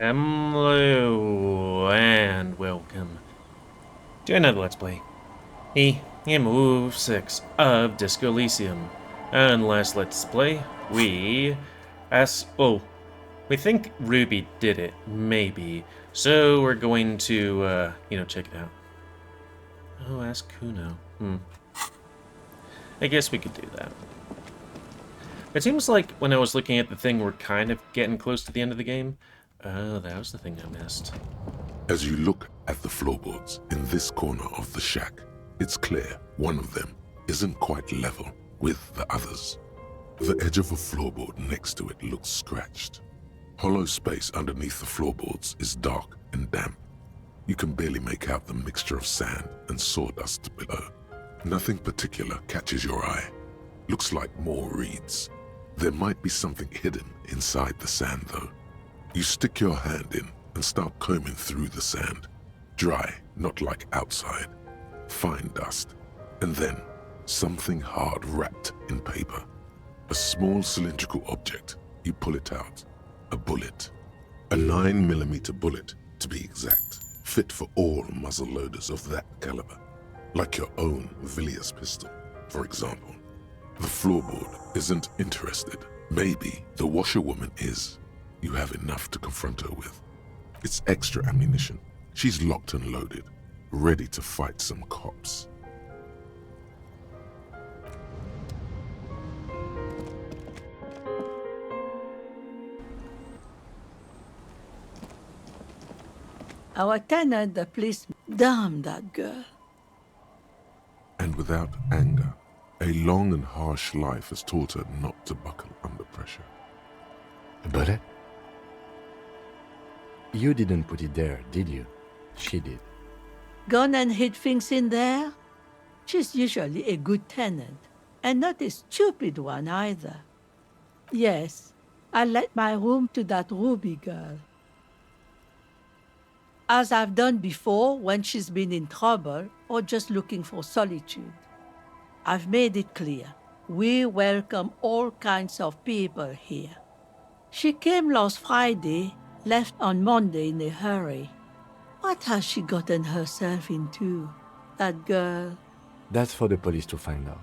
Hello and welcome to another Let's Play. GamerWolfSix of Disco Elysium. And last Let's Play, we think Ruby did it, maybe. So we're going to, check it out. Oh, ask Kuno. I guess we could do that. It seems like when I was looking at the thing, we're kind of getting close to the end of the game. Oh, that was the thing I missed. As you look at the floorboards in this corner of the shack, it's clear one of them isn't quite level with the others. The edge of a floorboard next to it looks scratched. Hollow space underneath the floorboards is dark and damp. You can barely make out the mixture of sand and sawdust below. Nothing particular catches your eye. Looks like more reeds. There might be something hidden inside the sand though. You stick your hand in and start combing through the sand. Dry, not like outside. Fine dust. And then, something hard wrapped in paper. A small cylindrical object. You pull it out. A bullet. A 9mm bullet, to be exact. Fit for all muzzle loaders of that caliber. Like your own Villiers pistol, for example. The floorboard isn't interested. Maybe the washerwoman is. You have enough to confront her with. It's extra ammunition. She's locked and loaded, ready to fight some cops. Our tenant, the police, damn that girl. And without anger, a long and harsh life has taught her not to buckle under pressure. A bullet? You didn't put it there, did you? She did. Gone and hid things in there? She's usually a good tenant, and not a stupid one either. Yes, I let my room to that Ruby girl. As I've done before when she's been in trouble or just looking for solitude. I've made it clear, we welcome all kinds of people here. She came last Friday, left on Monday in a hurry. What has she gotten herself into, that girl? That's for the police to find out.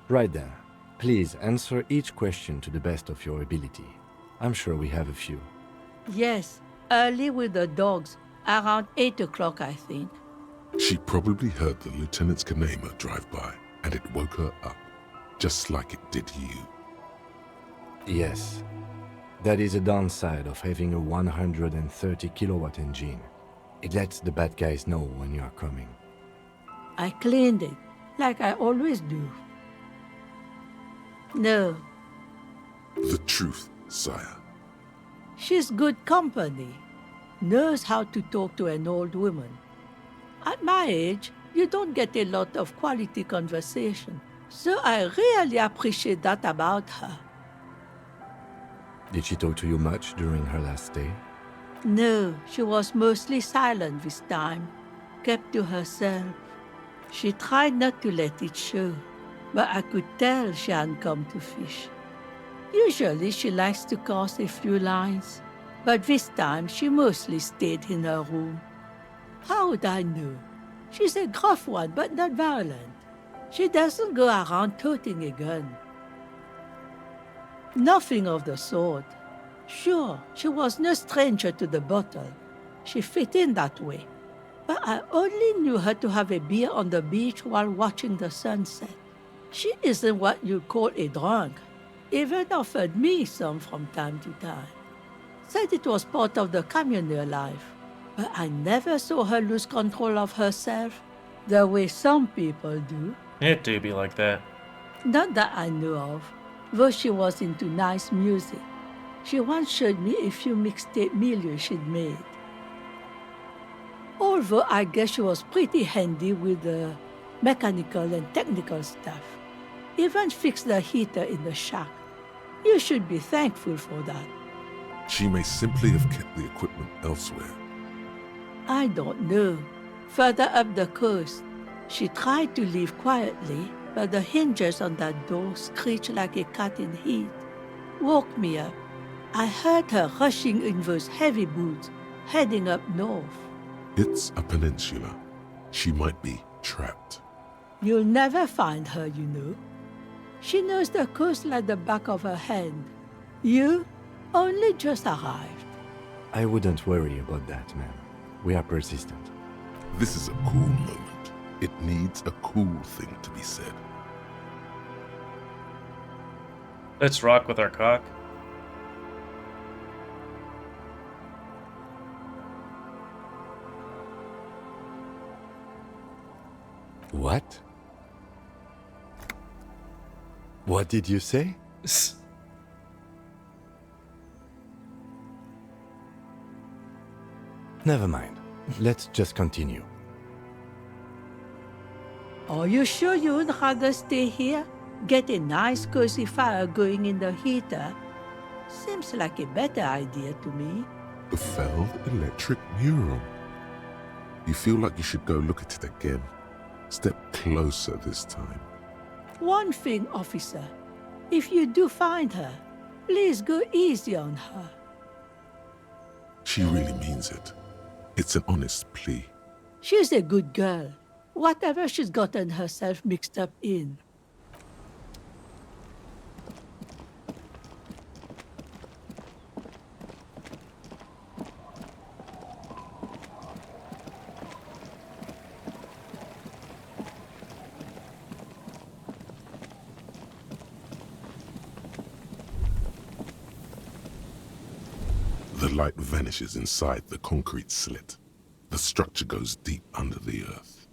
Right then, please answer each question to the best of your ability. I'm sure we have a few. Yes, early with the dogs, around 8 o'clock, I think. She probably heard the lieutenant's Kanema drive by, and it woke her up, just like it did you. Yes. That is a downside of having a 130 kilowatt engine. It lets the bad guys know when you are coming. I cleaned it, like I always do. No, The truth, sire. she's good company. Knows how to talk to an old woman. At my age, you don't get a lot of quality conversation, so I really appreciate that about her. Did she talk to you much during her last stay? No, she was mostly silent this time, kept to herself. She tried not to let it show, but I could tell she hadn't come to fish. Usually she likes to cast a few lines, but this time she mostly stayed in her room. How would I know? She's a gruff one, but not violent. She doesn't go around toting a gun. Nothing of the sort. Sure, she was no stranger to the bottle. She fit in that way. But I only knew her to have a beer on the beach while watching the sunset. She isn't what you'd call a drunk. Even offered me some from time to time. Said it was part of the communal life. But I never saw her lose control of herself, the way some people do. It do be like that. Not that I know of, though she was into nice music. She once showed me a few mixtape milieu she'd made. Although I guess she was pretty handy with the mechanical and technical stuff. Even fixed the heater in the shack. You should be thankful for that. She may simply have kept the equipment elsewhere. I don't know. Further up the coast, she tried to leave quietly, but the hinges on that door screeched like a cat in heat. Woke me up. I heard her rushing in those heavy boots, heading up north. It's a peninsula. She might be trapped. You'll never find her, you know. She knows the coast like the back of her hand. You only just arrived. I wouldn't worry about that, man. We are persistent. This is a cool moment. It needs a cool thing to be said. Let's rock with our cock. What? What did you say? Never mind. Let's just continue. Are you sure you would rather stay here? Get a nice cozy fire going in the heater? Seems like a better idea to me. The felled electric mural. You feel like you should go look at it again. Step closer this time. One thing, officer. If you do find her, please go easy on her. She really means it. It's an honest plea. She's a good girl. Whatever she's gotten herself mixed up in. The light vanishes inside the concrete slit. The structure goes deep under the earth.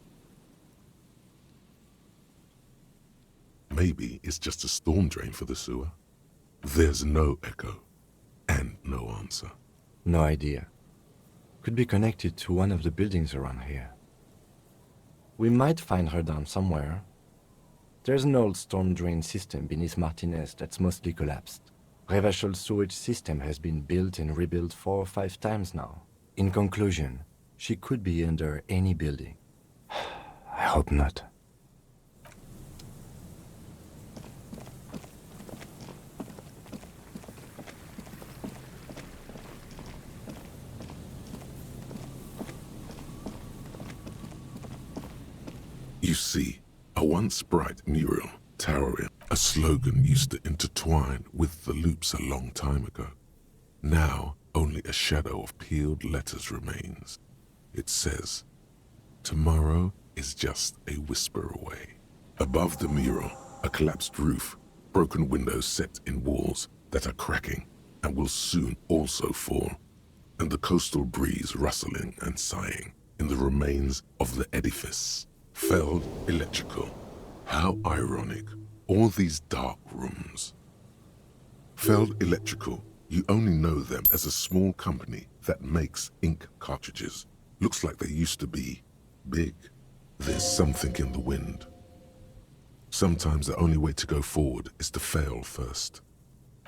Maybe it's just a storm drain for the sewer. There's no echo and no answer. No idea. Could be connected to one of the buildings around here. We might find her down somewhere. There's an old storm drain system beneath Martinez that's mostly collapsed. Revachol sewage system has been built and rebuilt 4 or 5 times now. In conclusion, she could be under any building. I hope not. You see, a once bright mural towering, a slogan used to intertwine with the loops a long time ago. Now, only a shadow of peeled letters remains. It says, "Tomorrow is just a whisper away." Above the mural, a collapsed roof, broken windows set in walls that are cracking and will soon also fall, and the coastal breeze rustling and sighing in the remains of the edifice. Felled electrical. How ironic. All these dark rooms. Felled Electrical, you only know them as a small company that makes ink cartridges. Looks like they used to be big. There's something in the wind. Sometimes the only way to go forward is to fail first.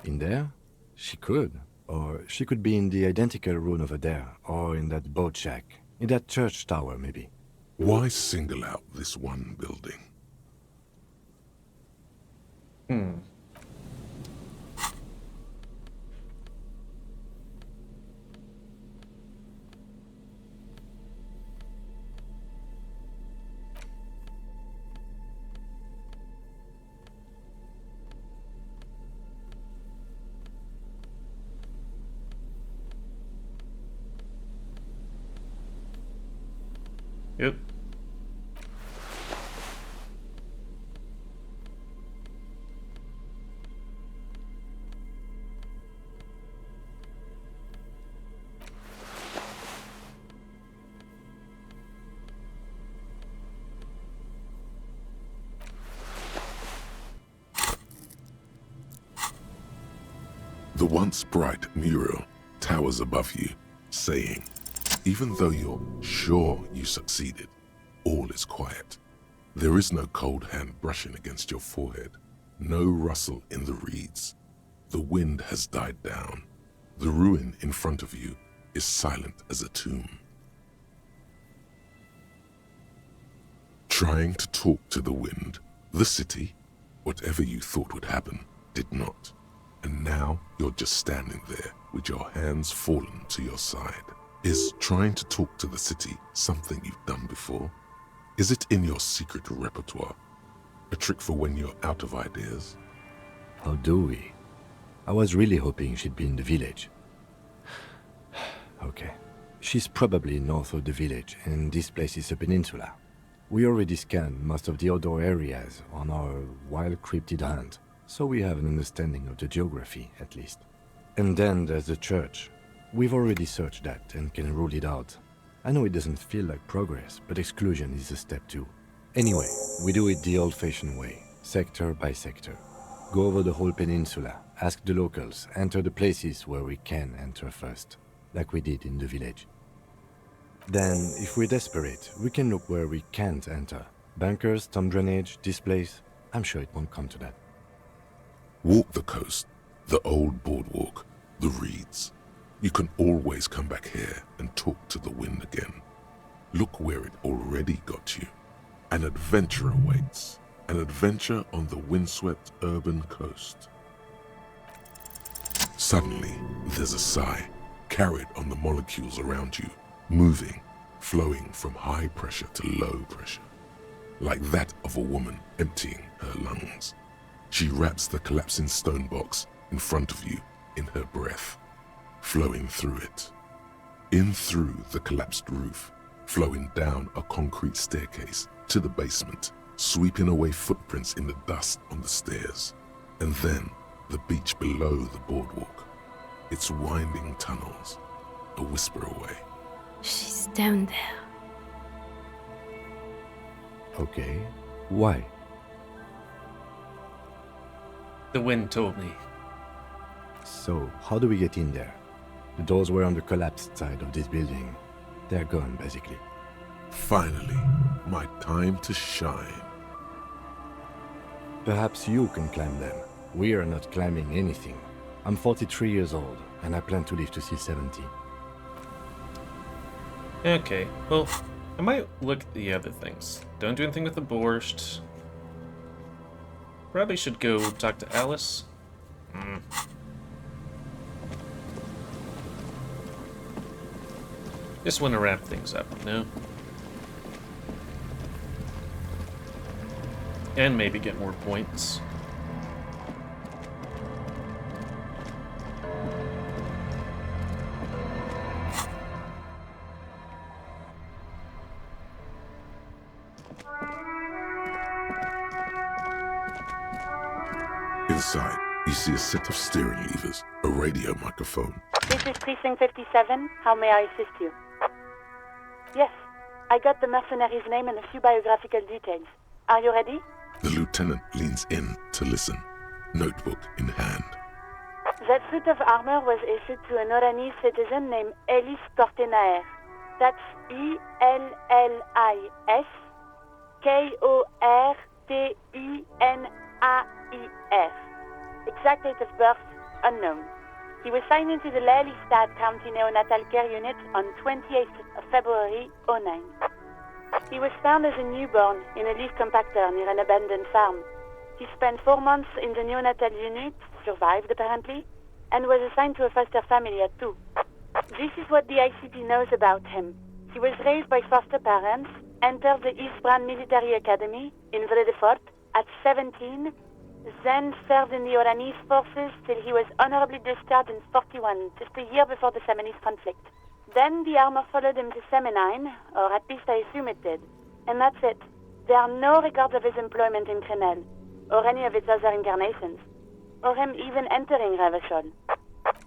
In there? She could. Or she could be in the identical room over there, or in that boat shack. In that church tower, maybe. Why single out this one building? Yep. The once bright mural towers above you, saying, even though you're sure you succeeded, all is quiet. There is no cold hand brushing against your forehead, no rustle in the reeds. The wind has died down. The ruin in front of you is silent as a tomb. Trying to talk to the wind, the city, whatever you thought would happen, did not. and now you're just standing there with your hands fallen to your side. Is trying to talk to the city something you've done before? Is it in your secret repertoire? A trick for when you're out of ideas? How do we? I was really hoping she'd be in the village. Okay. She's probably north of the village, and this place is a peninsula. We already scanned most of the outdoor areas on our wild cryptid hunt, so we have an understanding of the geography, at least. And then there's the church. We've already searched that and can rule it out. I know it doesn't feel like progress, but exclusion is a step too. Anyway, we do it the old-fashioned way, sector by sector. Go over the whole peninsula, ask the locals, enter the places where we can enter first, like we did in the village. Then, if we're desperate, we can look where we can't enter. Bunkers, storm drainage, this place. I'm sure it won't come to that. Walk the coast, the old boardwalk, the reeds. You can always come back here and talk to the wind again. Look where it already got you. An adventure awaits. An adventure on the windswept urban coast. Suddenly, there's a sigh, carried on the molecules around you, moving, flowing from high pressure to low pressure, like that of a woman emptying her lungs. She wraps the collapsing stone box in front of you in her breath, flowing through it. In through the collapsed roof, flowing down a concrete staircase to the basement, sweeping away footprints in the dust on the stairs, and then the beach below the boardwalk, its winding tunnels, a whisper away. She's down there. Okay, why? The wind told me. So, how do we get in there? The doors were on the collapsed side of this building. They're gone, basically. Finally, my time to shine. Perhaps you can climb them. We are not climbing anything. I'm 43 years old, and I plan to live to see 70. Okay, well, I might look at the other things. Don't do anything with the borscht. Probably should go talk to Alice. Just want to wrap things up, no? And maybe get more points. Inside, you see a set of steering levers, a radio microphone. This is Precinct 57. How may I assist you? Yes, I got the mercenary's name and a few biographical details. Are you ready? The lieutenant leans in to listen, notebook in hand. That suit of armor was issued to an Oranese citizen named Ellis Kortenaer. That's E-L-L-I-S Kortenaer. Exact date of birth, unknown. He was signed into the Lelystad County Neonatal Care Unit on 28th of February, 09. He was found as a newborn in a leaf compactor near an abandoned farm. He spent 4 months in the neonatal unit, survived apparently, and was assigned to a foster family at 2. This is what the ICP knows about him. He was raised by foster parents, entered the Eastbrand Military Academy in Vredefort at 17, then served in the Oranese forces till he was honorably discharged in 41, just a year before the Seminese conflict. Then the armor followed him to Seminine, or at least I assume it did. And that's it. There are no records of his employment in Crenel, or any of its other incarnations, or him even entering Revachol.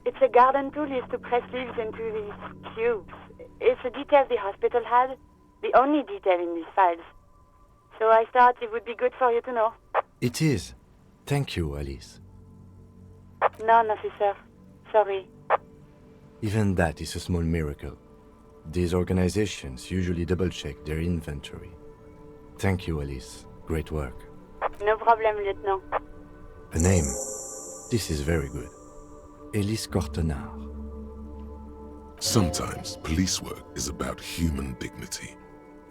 It's a garden tool used to press leaves into these cubes. It's a detail the hospital had, the only detail in these files. So I thought it would be good for you to know. It is. Thank you, Alice. None, officer. Sorry. Even that is a small miracle. These organizations usually double-check their inventory. Thank you, Alice. Great work. No problem, Lieutenant. A name. This is very good. Ellis Kortenaer. Sometimes police work is about human dignity,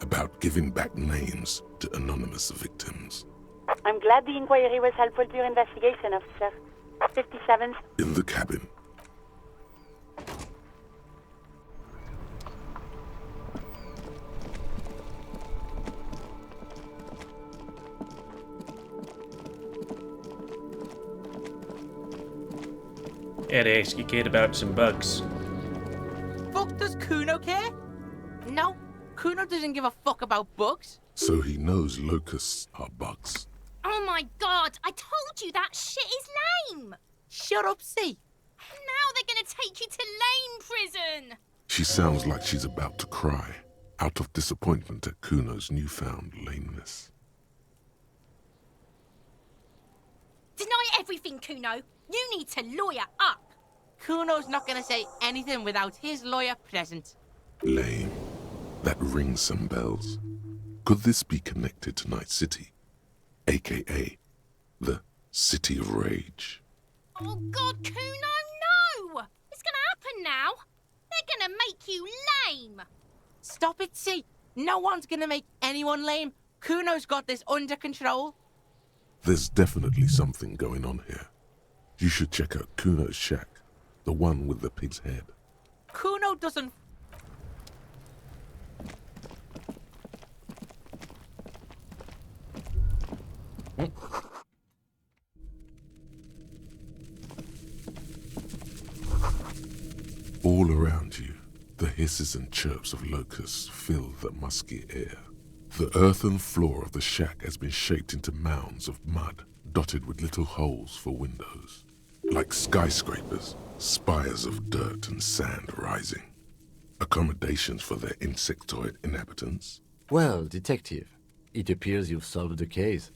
about giving back names to anonymous victims. I'm glad the inquiry was helpful to your investigation, officer. 57th. In the cabin. Had to ask you, kid, about some bugs. Fuck does Kuno care? No, Kuno doesn't give a fuck about bugs. So he knows locusts are bugs. Oh my god, I told you that shit is lame! Shut up, see. Now they're gonna take you to lame prison! She sounds like she's about to cry, out of disappointment at Kuno's newfound lameness. Deny everything, Kuno. You need to lawyer up. Kuno's not gonna say anything without his lawyer present. Lame. That rings some bells. Could this be connected to Night City? AKA, the City of Rage. Oh god, Kuno, no! It's gonna happen now. They're gonna make you lame. Stop it, see. No one's gonna make anyone lame. Kuno's got this under control. There's definitely something going on here. You should check out Kuno's shack, the one with the pig's head. Kuno doesn't... All around you, the hisses and chirps of locusts fill the musky air. The earthen floor of the shack has been shaped into mounds of mud, dotted with little holes for windows. Like skyscrapers, spires of dirt and sand rising. Accommodations for their insectoid inhabitants. Well, detective, it appears you've solved the case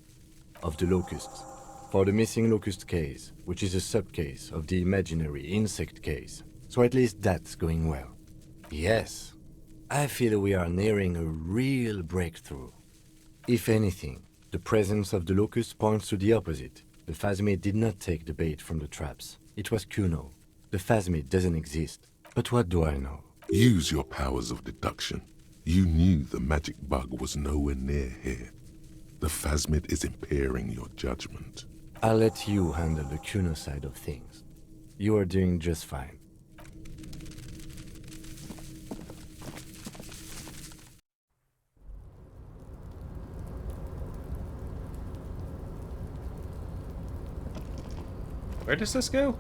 of the locusts. For the missing locust case, which is a sub-case of the imaginary insect case. So at least that's going well. Yes, I feel we are nearing a real breakthrough. If anything, the presence of the locust points to the opposite. The phasmid did not take the bait from the traps. It was Kuno. The phasmid doesn't exist. But what do I know? Use your powers of deduction. You knew the magic bug was nowhere near here. The phasmid is impairing your judgment. I'll let you handle the Kuno side of things. You are doing just fine. Where does this go?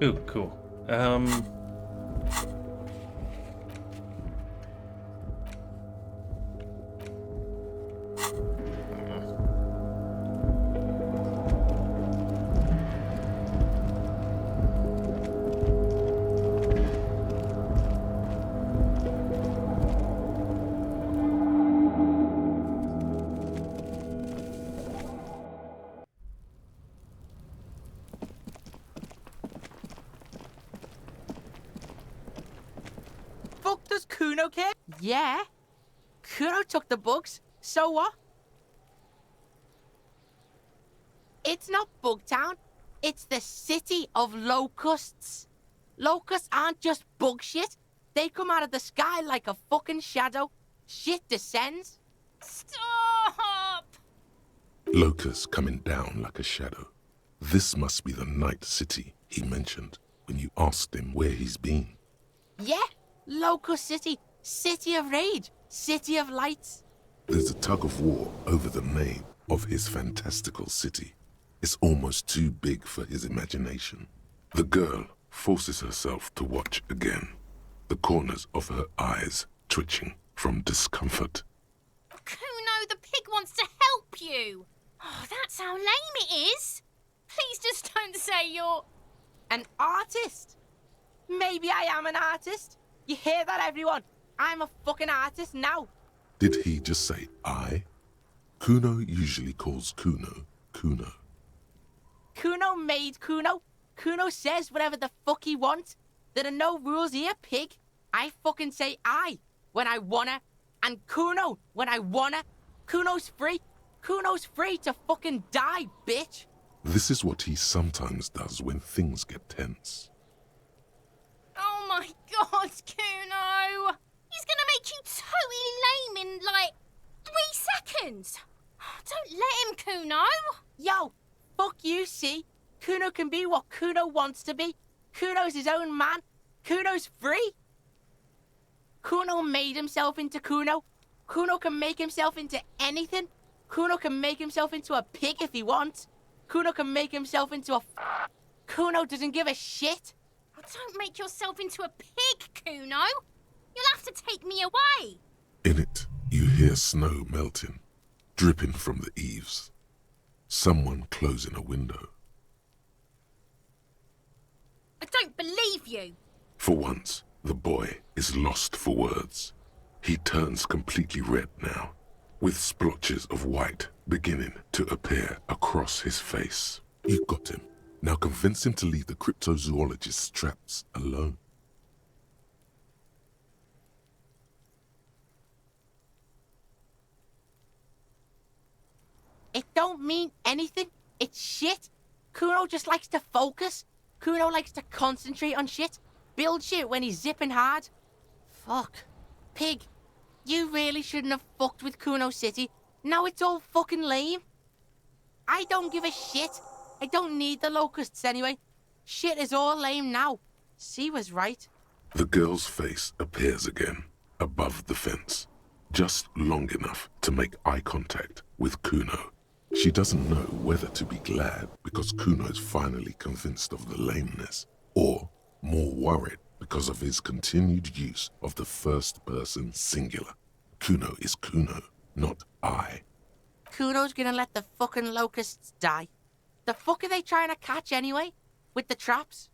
Ooh, cool. Fuck does Kuno care? Yeah. Kuno took the bugs. So what? It's not Bugtown. It's the city of locusts. Locusts aren't just bug shit. They come out of the sky like a fucking shadow. Shit descends. Stop! Locusts coming down like a shadow. This must be the Night City he mentioned when you asked him where he's been. Yeah, Locust City. City of Rage. City of Lights. There's a tug of war over the name of his fantastical city. It's almost too big for his imagination. The girl forces herself to watch again, the corners of her eyes twitching from discomfort. Kuno, the pig wants to help you. Oh, that's how lame it is. Please just don't say you're... An artist? Maybe I am an artist. You hear that, everyone? I'm a fucking artist now. Did he just say I? Kuno usually calls Kuno, Kuno. Kuno made Kuno. Kuno says whatever the fuck he wants. There are no rules here, pig. I fucking say I. when I wanna, and Kuno when I wanna. Kuno's free. Kuno's free to fucking die, bitch. This is what he sometimes does when things get tense. Oh my god, Kuno! He's gonna make you totally lame in, like, 3 seconds! Don't let him, Kuno! Yo, fuck you, see? Kuno can be what Kuno wants to be. Kuno's his own man. Kuno's free. Kuno made himself into Kuno. Kuno can make himself into anything. Kuno can make himself into a pig if he wants. Kuno can make himself into a... Kuno doesn't give a shit. Oh, don't make yourself into a pig, Kuno! You'll have to take me away! In it, you hear snow melting, dripping from the eaves. Someone closing a window. I don't believe you! For once, the boy is lost for words. He turns completely red now, with splotches of white beginning to appear across his face. You got him. Now convince him to leave the cryptozoologist's traps alone. It don't mean anything. It's shit. Kuno just likes to focus. Kuno likes to concentrate on shit. Build shit when he's zipping hard. Fuck. Pig, you really shouldn't have fucked with Kuno City. Now it's all fucking lame. I don't give a shit. I don't need the locusts anyway. Shit is all lame now. C was right. The girl's face appears again, above the fence, just long enough to make eye contact with Kuno. She doesn't know whether to be glad because Kuno's finally convinced of the lameness, or more worried because of his continued use of the first person singular. Kuno is Kuno, not I. Kuno's gonna let the fucking locusts die. The fuck are they trying to catch anyway? With the traps?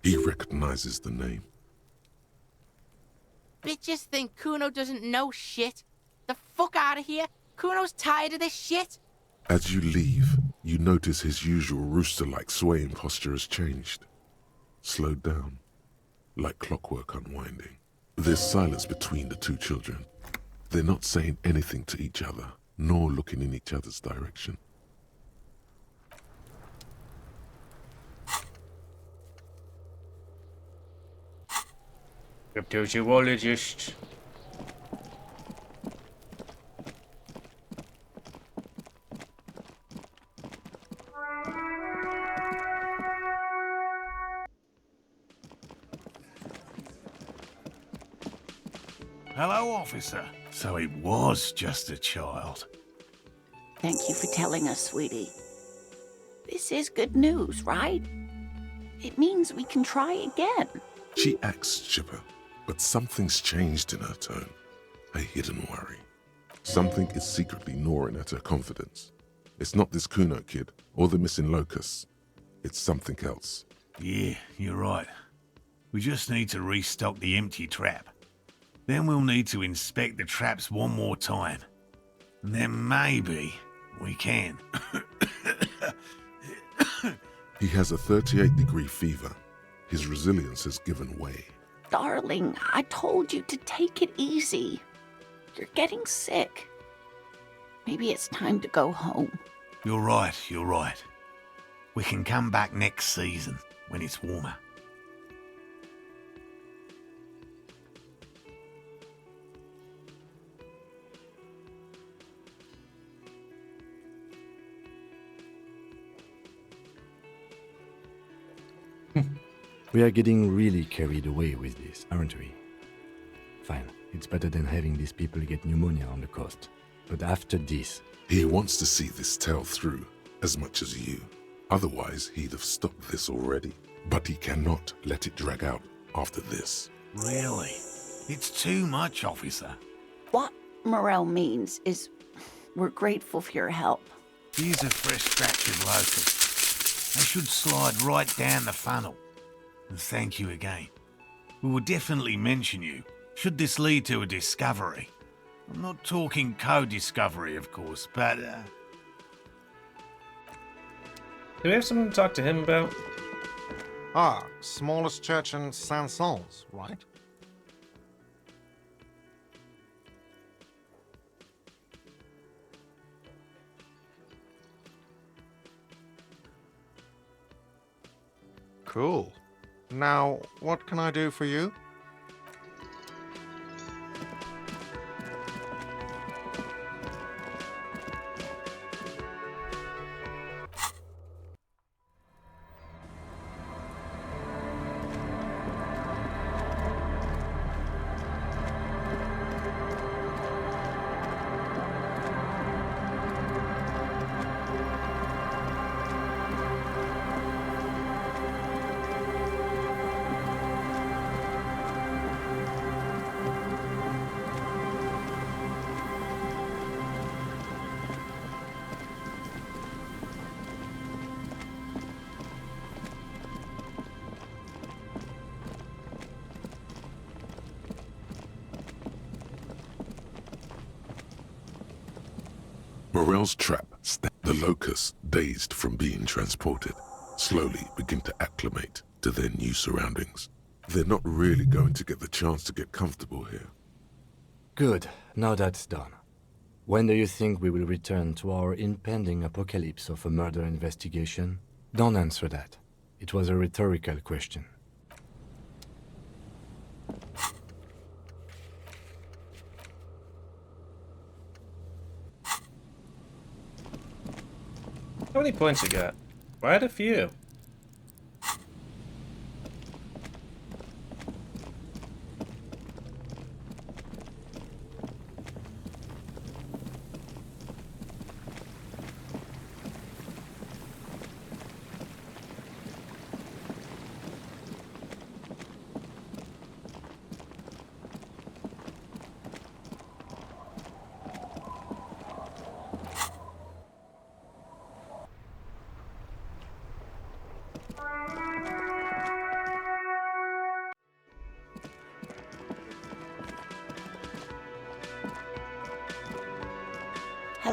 He recognizes the name. Bitches think Kuno doesn't know shit. The fuck out of here. Kuno's tired of this shit. As you leave, you notice his usual rooster-like swaying posture has changed. Slowed down, like clockwork unwinding. There's silence between the two children. They're not saying anything to each other, nor looking in each other's direction. Cryptozoologist. Hello, officer. So it was just a child. Thank you for telling us, sweetie. This is good news, right? It means we can try again. She acts chipper, but something's changed in her tone. A hidden worry. Something is secretly gnawing at her confidence. It's not this Kuno kid, or the missing locusts. It's something else. Yeah, you're right. We just need to restock the empty trap. Then we'll need to inspect the traps one more time. And then maybe we can. He has a 38-degree fever. His resilience has given way. Darling, I told you to take it easy. You're getting sick. Maybe it's time to go home. You're right, you're right. We can come back next season when it's warmer. We are getting really carried away with this, aren't we? Fine, it's better than having these people get pneumonia on the coast. But after this... He wants to see this tale through, as much as you. Otherwise, he'd have stopped this already. But he cannot let it drag out after this. Really? It's too much, officer. What Morel means is we're grateful for your help. Here's a fresh batch of locusts. They should slide right down the funnel. And thank you again. We will definitely mention you, should this lead to a discovery. I'm not talking co-discovery, of course, but, Do we have something to talk to him about? Ah, smallest church in Saint-Saëns, right? Cool. Now, what can I do for you? Morel's trap the locusts, dazed from being transported, slowly begin to acclimate to their new surroundings. They're not really going to get the chance to get comfortable here. Good. Now that's done. When do you think we will return to our impending apocalypse of a murder investigation? Don't answer that. It was a rhetorical question. How many points you got? Quite a few.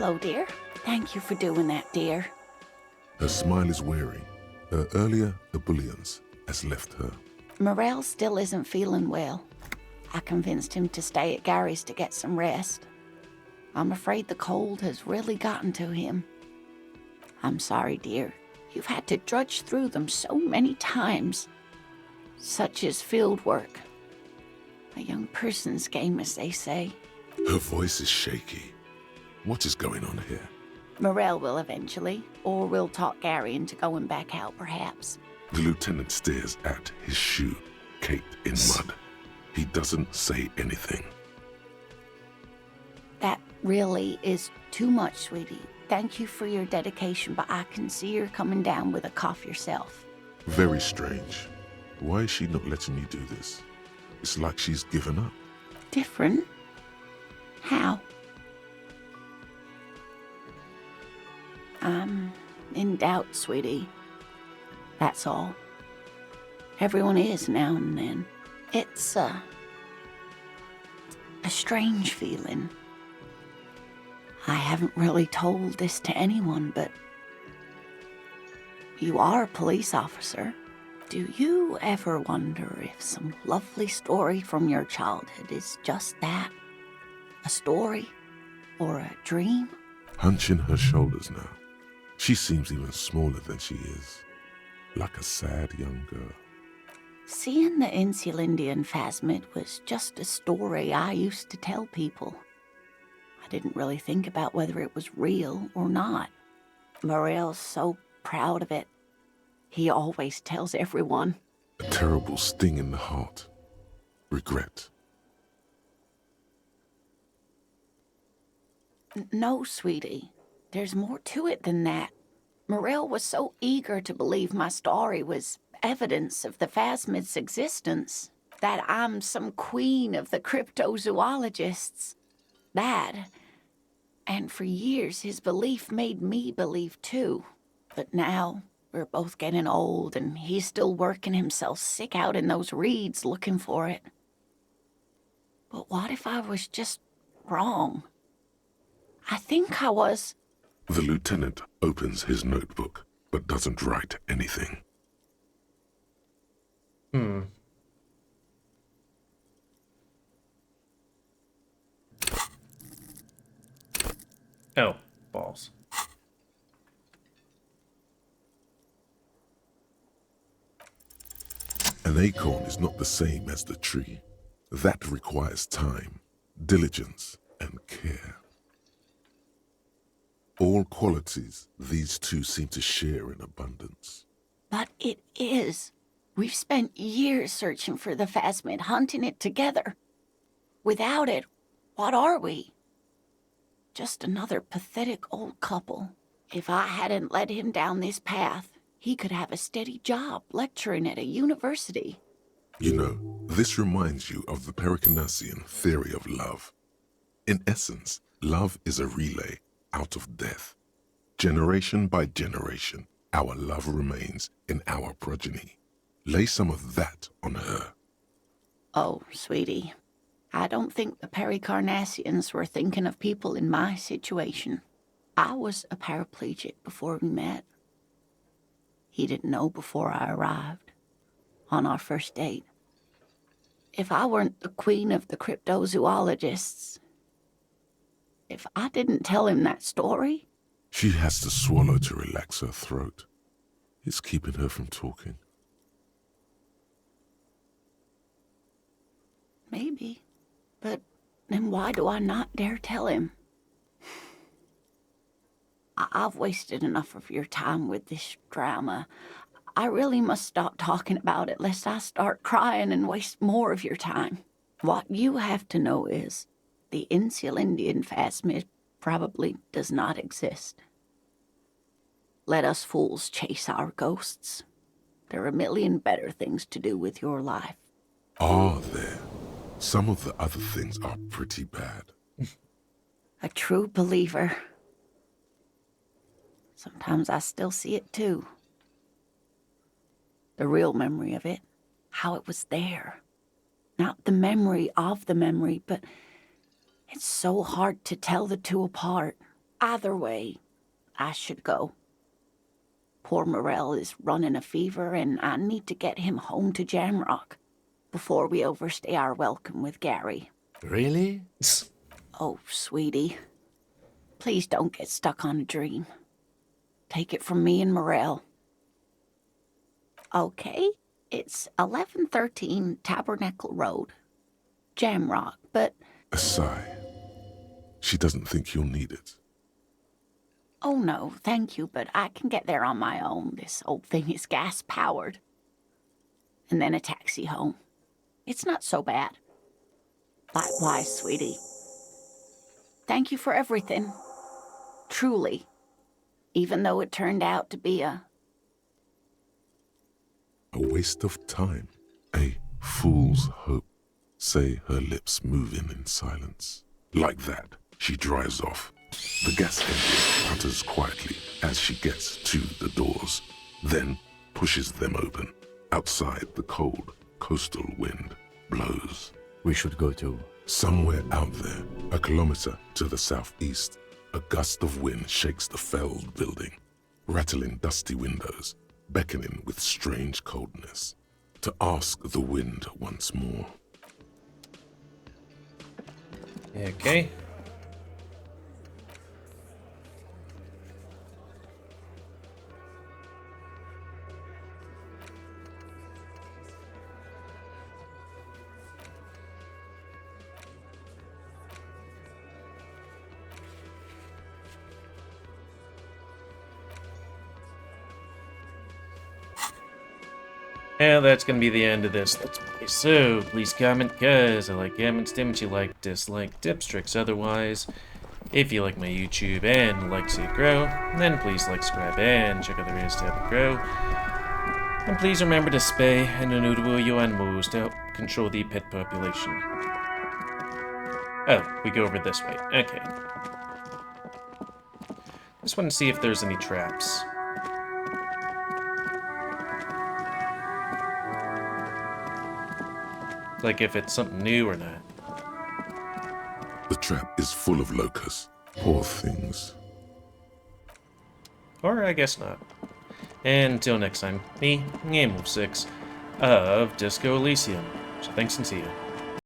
Hello, dear. Thank you for doing that, dear. Her smile is weary. Her earlier ebullience has left her. Morel still isn't feeling well. I convinced him to stay at Gary's to get some rest. I'm afraid the cold has really gotten to him. I'm sorry, dear. You've had to drudge through them so many times. Such is field work. A young person's game, as they say. Her voice is shaky. What is going on here? Morel will eventually, or we'll talk Gary into going back out, perhaps. The lieutenant stares at his shoe, caked in mud. He doesn't say anything. That really is too much, sweetie. Thank you for your dedication, but I can see you're coming down with a cough yourself. Very strange. Why is she not letting you do this? It's like she's given up. Different? How? I'm in doubt, sweetie. That's all. Everyone is now and then. It's a strange feeling. I haven't really told this to anyone, but you are a police officer. Do you ever wonder if some lovely story from your childhood is just that? A story? Or a dream? Hunching her shoulders now. She seems even smaller than she is. Like a sad young girl. Seeing the Insulindian phasmid was just a story I used to tell people. I didn't really think about whether it was real or not. Morel's so proud of it. He always tells everyone. A terrible sting in the heart. Regret. No, sweetie. There's more to it than that. Morel was so eager to believe my story was evidence of the phasmid's existence, that I'm some queen of the cryptozoologists. That, and for years his belief made me believe too. But now, we're both getting old and he's still working himself sick out in those reeds looking for it. But what if I was just wrong? I think I was. The lieutenant opens his notebook, but doesn't write anything. Oh, balls. An acorn is not the same as the tree. That requires time, diligence, and care. All qualities these two seem to share in abundance. But it is. We've spent years searching for the phasmid, hunting it together. Without it, what are we? Just another pathetic old couple. If I hadn't led him down this path, he could have a steady job lecturing at a university. You know, this reminds you of the Pericanassian theory of love. In essence, love is a relay out of death. Generation by generation, our love remains in our progeny. Lay some of that on her. Oh, sweetie, I don't think the Pericarnassians were thinking of people in my situation. I was a paraplegic before we met. He didn't know before I arrived, on our first date. If I weren't the queen of the cryptozoologists, if I didn't tell him that story... She has to swallow to relax her throat. It's keeping her from talking. Maybe. But then why do I not dare tell him? I've wasted enough of your time with this drama. I really must stop talking about it lest I start crying and waste more of your time. What you have to know is the Insulindian phasmid probably does not exist. Let us fools chase our ghosts. There are a million better things to do with your life. Are there? Some of the other things are pretty bad. A true believer. Sometimes I still see it too. The real memory of it, how it was there. Not the memory of the memory, but it's so hard to tell the two apart. Either way, I should go. Poor Morel is running a fever, and I need to get him home to Jamrock before we overstay our welcome with Gary. Really? Oh, sweetie. Please don't get stuck on a dream. Take it from me and Morel. Okay, it's 1113 Tabernacle Road, Jamrock, but... A sigh. She doesn't think you'll need it. Oh no, thank you, but I can get there on my own. This old thing is gas-powered. And then a taxi home. It's not so bad. Likewise, sweetie. Thank you for everything. Truly. Even though it turned out to be a waste of time. A fool's hope. Say her lips moving in silence. Like that, she drives off. The gas engine putters quietly as she gets to the doors, then pushes them open. Outside, the cold, coastal wind blows. We should go to... Somewhere out there, a kilometer to the southeast, a gust of wind shakes the felled building, rattling dusty windows, beckoning with strange coldness. To ask the wind once more. Okay. And that's gonna be the end of this Let's Play. So, please comment, guys. I like comments, damage you like, dislike, tips, tricks, otherwise. If you like my YouTube and like to see it grow, then please like, subscribe, and check out the videos to help it grow. And please remember to spay and neuter your animals to help control the pet population. Oh, we go over this way. Okay. Just want to see if there's any traps. Like if it's something new or not. The trap is full of locusts. Poor things. Or I guess not. And until next time, me, GamerWolfSix, of Disco Elysium. So thanks and see ya.